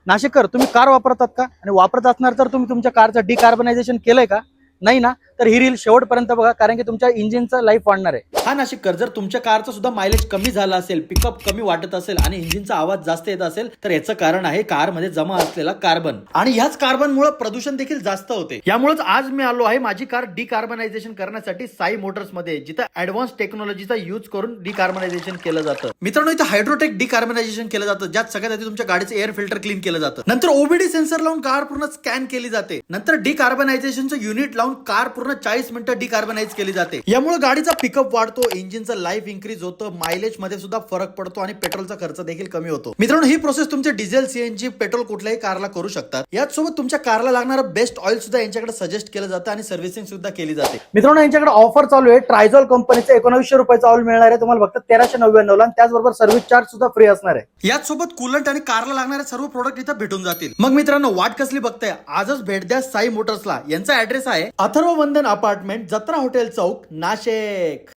नाशिककर, तुम्ही कार वापरतात का? आणि वापरत असणार तर तुम्ही तुमच्या कारचं डिकार्बनायझेशन केलंय का? नाही ना? तर ही रील शेवटपर्यंत बघा, कारण की तुमच्या इंजिनचं लाईफ वाढणार आहे. हा नाशिककर, जर तुमच्या कारचं सुद्धा मायलेज कमी झालं असेल, पिकअप कमी वाटत असेल आणि इंजिनचा आवाज जास्त येत असेल, तर याचं कारण आहे कारमध्ये जमा असलेला कार्बन. आणि ह्याच कार्बनमुळे प्रदूषण देखील जास्त होते. यामुळेच आज मी आलो आहे माझी कार डिकार्बनायझेशन करण्यासाठी साई मोटर्स मध्ये, जिथं ऍडव्हान्स टेक्नॉलॉजीचा यूज करून डिकार्बनायझेशन केलं जातं. मित्रांनो, इथं हायड्रोटेक डिकार्बनायझेशन केलं जातं, ज्यात सगळ्यात आधी तुमच्या गाडीचं एअर फिल्टर क्लीन केलं जातं. नंतर ओबीडी सेन्सर लावून कार पूर्ण स्कॅन केली जाते. नंतर डिकार्बनायझेशनचं युनिट लावून कार पूर्ण 40 मिनिटं डिकार्बनाइज केली जाते. यामुळे गाडीचा पिकअप वाढतो, इंजिनचं लाईफ इन्क्रीज होतं, मायलेज मध्ये सुद्धा फरक पडतो आणि पेट्रोलचा खर्च देखील कमी होतो. मित्रांनो, ही प्रोसेस तुमचे डिझेल, सीएनजी, पेट्रोल कुठल्याही कारला करू शकतात. याच सोबत तुमच्या कारला लागणारं बेस्ट ऑइल सुद्धा यांच्याकडे सजेस्ट केलं जातं आणि सर्व्हिसिंग सुद्धा केली जाते. मित्रांनो, यांच्याकडे ऑफर चालू आहे. ट्रायझॉल कंपनीचं 1900 रुपयाचा ऑइल मिळणार आहे तुम्हाला फक्त 1399 ला, आणि त्याचबरोबर सर्व्हिस चार्ज सुद्धा फ्री असणार आहे. याच सोबत कूलंट आणि कारला लागणारे सर्व प्रोडक्ट इथं भेटून जातील. मग मित्रांनो, वाट कसली बघताय? आजच भेट द्या साई मोटर्सला. यांचा ऍड्रेस आहे अथर्व वंदन अपार्टमेंट, जत्रा हॉटेल चौक, नाशिक.